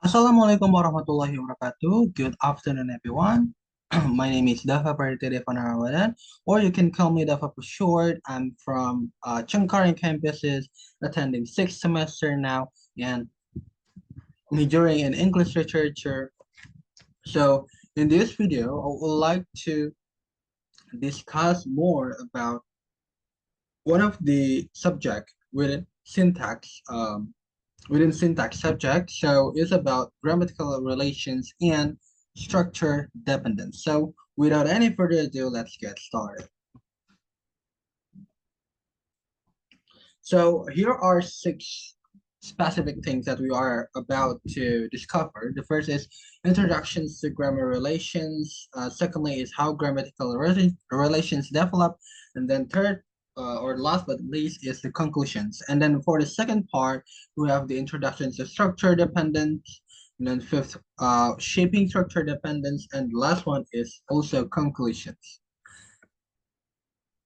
Assalamualaikum warahmatullahi wabarakatuh. Good afternoon, everyone. My name is Daffa Praditya, or you can call me Daffa for short. I'm from Changkaring campuses, attending sixth semester now, and majoring in English literature. So, in this video, I would like to discuss more about one of the subject within syntax subject. So it's about grammatical relations and structure dependence. So without any further ado, let's get started. So here are six specific things that we are about to discover. The first is introductions to grammar relations. Secondly is how grammatical relations develop. And then third, or last but least, is the conclusions. And then for the second part, we have the introductions to structure dependence. And then fifth, shaping structure dependence. And the last one is also conclusions.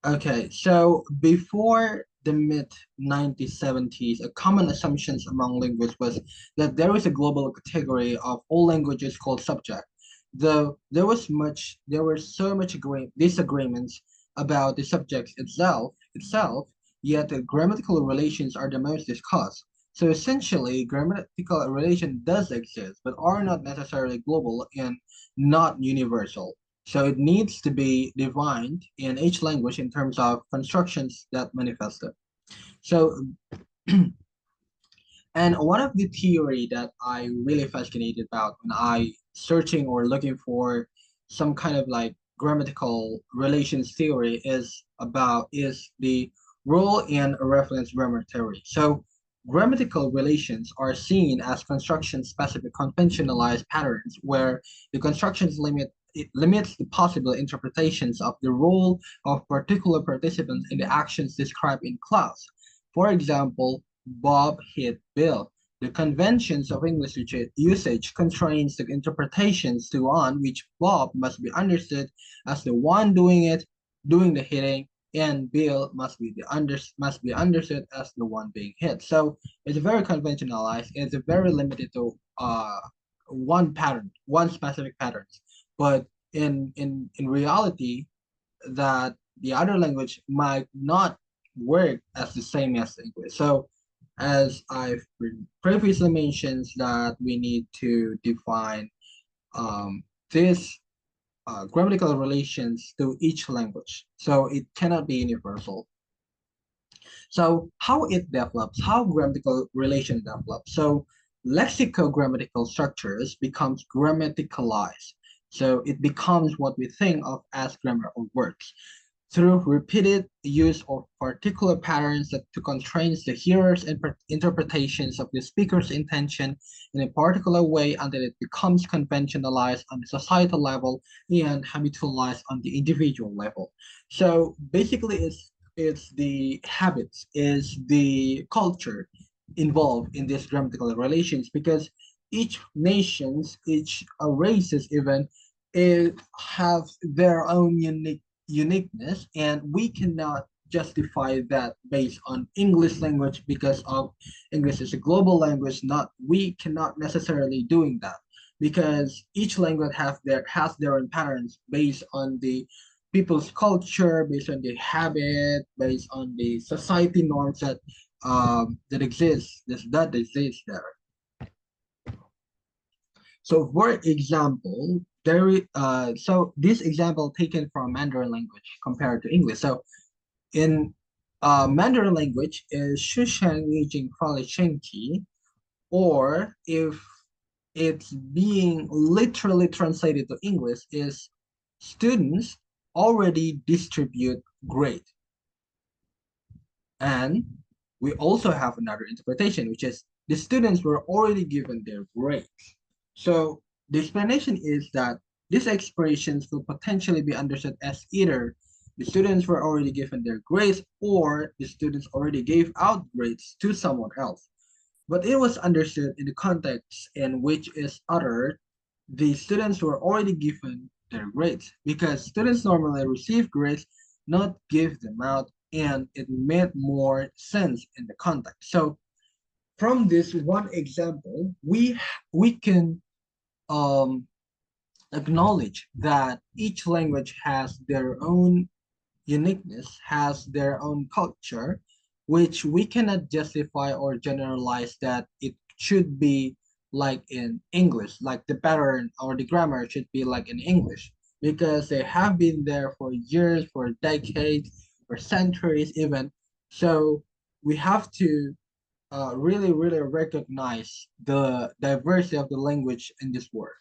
Okay, so before the mid 1970s, a common assumptions among linguists was that there is a global category of all languages called subject. Though there were so much disagreements about the subject itself, yet the grammatical relations are the most discussed. So essentially, grammatical relation does exist, but are not necessarily global and not universal. So it needs to be defined in each language in terms of constructions that manifest it. So, and one of the theory that I really fascinated about when I searching or looking for some kind of like grammatical relations theory is the role and reference grammar theory. So grammatical relations are seen as construction specific conventionalized patterns where the constructions it limits the possible interpretations of the role of particular participants in the actions described in class. For example, Bob hit Bill. The conventions of English usage constrains the interpretations to on which Bob must be understood as the one doing the hitting, and Bill must be understood as the one being hit. So it's very conventionalized. It's very limited to one pattern, one specific pattern. But in reality, that the other language might not work as the same as English. So as I've previously mentioned that we need to define this grammatical relations to each language. So it cannot be universal. So how it develops, how grammatical relation develops. So lexicogrammatical structures becomes grammaticalized. So it becomes what we think of as grammar of words through repeated use of particular patterns that to constrain the hearer's interpretations of the speaker's intention in a particular way until it becomes conventionalized on the societal level and habitualized on the individual level. So basically, it's the habits, is the culture involved in these grammatical relations because each nations, each races even, have their own uniqueness, and we cannot justify that based on English language because of English is a global language. Not we cannot necessarily doing that because each language has their own patterns based on the people's culture, based on the habit, based on the society norms that exist there. So for example, so this example taken from Mandarin language compared to English. So in Mandarin language is 是谁已经发了身体, or if it's being literally translated to English is students already distribute grade. And we also have another interpretation, which is the students were already given their grades. So the explanation is that these expressions will potentially be understood as either the students were already given their grades or the students already gave out grades to someone else. But it was understood in the context in which is uttered, the students were already given their grades because students normally receive grades, not give them out, and it made more sense in the context. So from this one example, we can um, acknowledge that each language has their own uniqueness, has their own culture, which we cannot justify or generalize that it should be like in English, like the pattern or the grammar should be like in English, because they have been there for years, for decades, for centuries even. So we have to really, really recognize the diversity of the language in this world.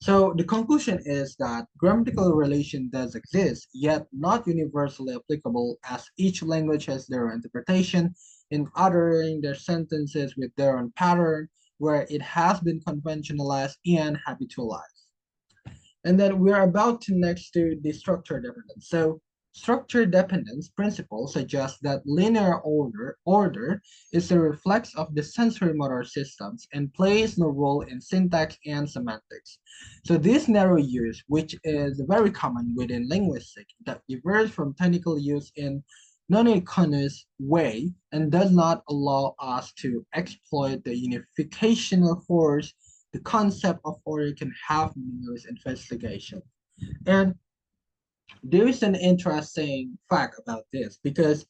So the conclusion is that grammatical relation does exist, yet not universally applicable, as each language has their own interpretation in uttering their sentences with their own pattern, where it has been conventionalized and habitualized. And then we're about to next to the structure dependence. So structure dependence principle suggests that linear order is a reflex of the sensory motor systems and plays no role in syntax and semantics. So this narrow use, which is very common within linguistics, that diverges from technical use in non-economist way and does not allow us to exploit the unificational force the concept of order can have meaningless investigation. And there is an interesting fact about this because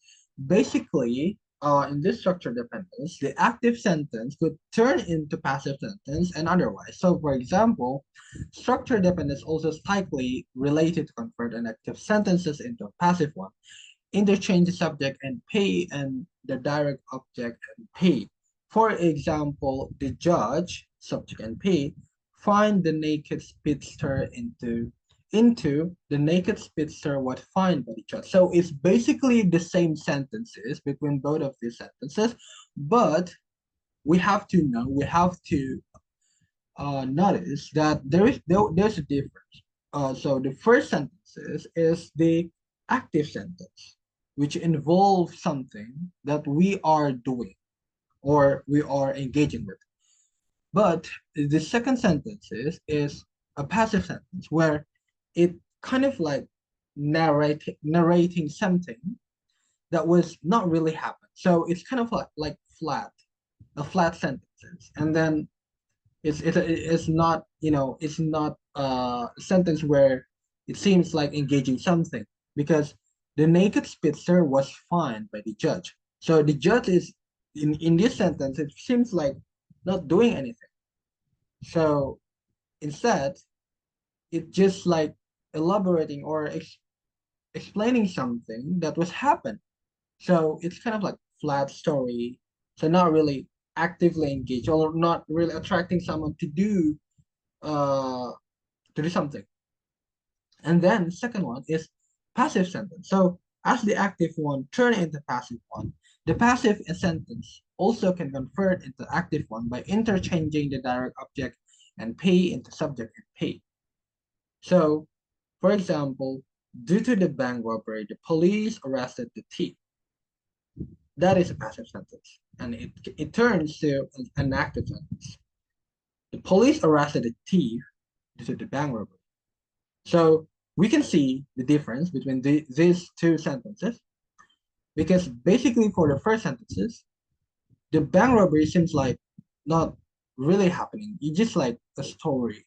basically, in this structure dependence, the active sentence could turn into passive sentence and otherwise. So, for example, structure dependence also is tightly related to convert an active sentences into a passive one interchange the subject and pay and the direct object and pay. For example, the judge, subject and pay, find the naked spinster into the naked spinster was fined by the judge. So it's basically the same sentences between both of these sentences, but we have to notice that there's a difference. So the first sentences is the active sentence, which involves something that we are doing or we are engaging with. But the second sentence is a passive sentence where it kind of like narrating something that was not really happened. So it's kind of like a flat sentence. And then it's not it's not a sentence where it seems like engaging something because the naked spitzer was fined by the judge. So the judge is in this sentence it seems like not doing anything. So instead it just like elaborating or explaining something that was happened. So it's kind of like flat story. So not really actively engaged or not really attracting someone uh to do something. And then second one is passive sentence. So as the active one turn into passive one, the passive sentence also can convert into active one by interchanging the direct object and pay into subject and pay. So for example, due to the bank robbery, the police arrested the thief. That is a passive sentence, and it turns to an active sentence. The police arrested the thief due to the bank robbery. So we can see the difference between these two sentences because basically for the first sentences, the bank robbery seems like not really happening. It's just like a story.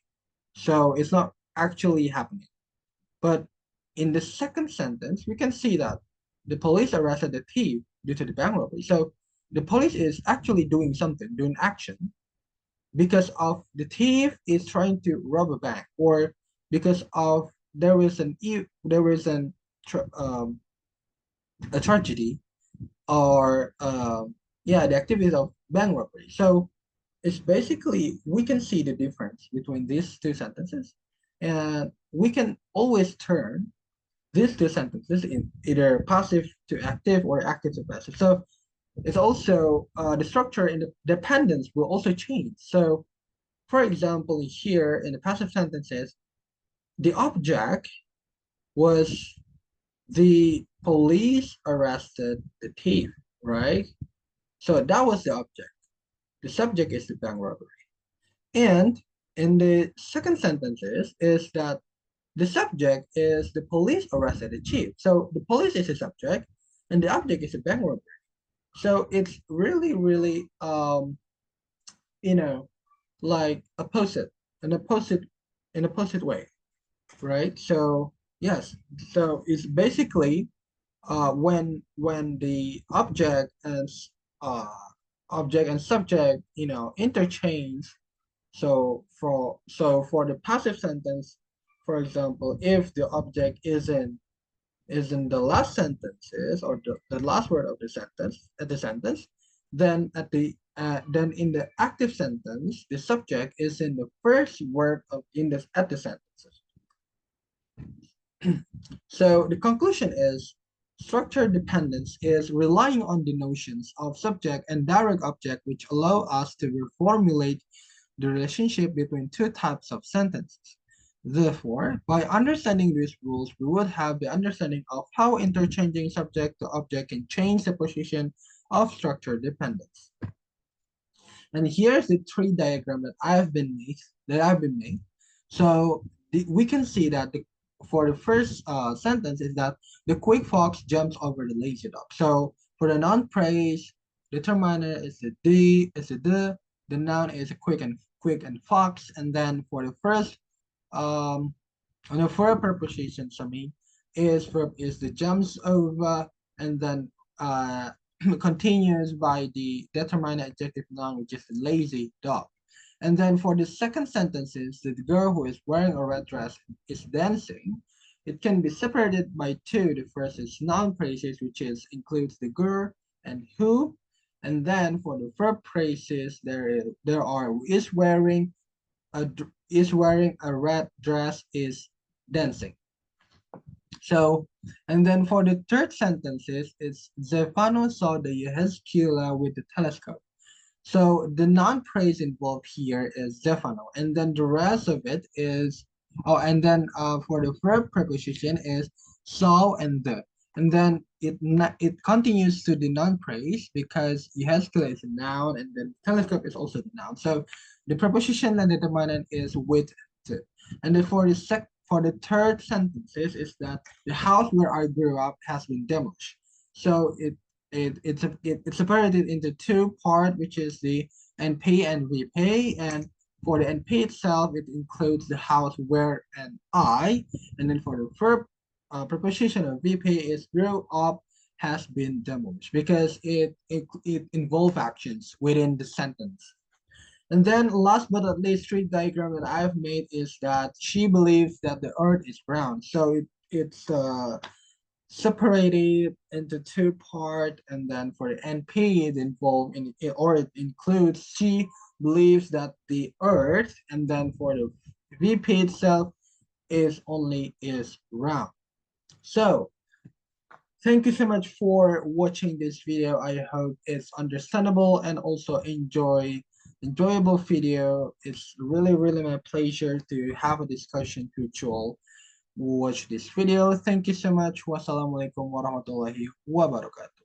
So it's not actually happening. But in the second sentence, we can see that the police arrested the thief due to the bank robbery. So the police is actually doing something, doing action, because of the thief is trying to rob a bank, or because of there is a tragedy, or yeah, the activities of bank robbery. So it's basically we can see the difference between these two sentences, and we can always turn these two sentences in either passive to active or active to passive. So it's also the structure in the dependence will also change. So for example, here in the passive sentences, the object was the police arrested the thief, right? So that was the object. The subject is the bank robbery. And in the second sentences is that the subject is the police arrested the chief. So the police is the subject and the object is the bank robbery. So it's really, really, you know, like opposite, an opposite, in opposite way, right? So yes, so it's basically when the uh, object and subject, interchange. So for the passive sentence, for example, if the object is in the last sentences, or the last word of the sentence, then in the active sentence, the subject is in the first word at the sentences. So the conclusion is structure dependence is relying on the notions of subject and direct object, which allow us to reformulate the relationship between two types of sentences. Therefore, by understanding these rules, we would have the understanding of how interchanging subject to object can change the position of structure dependence. And here's the tree diagram that I've been made. So we can see that for the first sentence is that the quick fox jumps over the lazy dog. So for the noun praise, determiner is the noun is quick and fox, and then for the first um and the verb prepositions, verb is the jumps over, and then continues by the determinate adjective noun, which is the lazy dog. And then for the second sentences, the girl who is wearing a red dress is dancing. It can be separated by two. The first is noun phrases, which includes the girl and who. And then for the verb phrases, there are is wearing a red dress is dancing. So, and then for the third sentences, it's Zefano saw the Yehezkiela with the telescope. So the non-praise involved here is Zefano, and then the rest of it is, and then for the verb preposition is saw and the, and then it continues to the non-praise because Yehezkiela is a noun, and then telescope is also the noun. So the preposition and the determinant is with the, and then for the third sentences is that the house where I grew up has been demolished. So it's separated into two parts, which is the NP and VP. And for the NP itself, it includes the house where and I. And then for the verb preposition of VP is grew up has been demolished because it involves actions within the sentence. And then last but not least, street diagram that I've made is that she believes that the earth is round. So it's separated into two parts, and then for the NP it involved in it, or it includes she believes that the earth, and then for the VP itself is round. So thank you so much for watching this video. I hope it's understandable and also enjoyable video. It's really, really my pleasure to have a discussion with you all who watch this video. Thank you so much. Wassalamualaikum warahmatullahi wabarakatuh.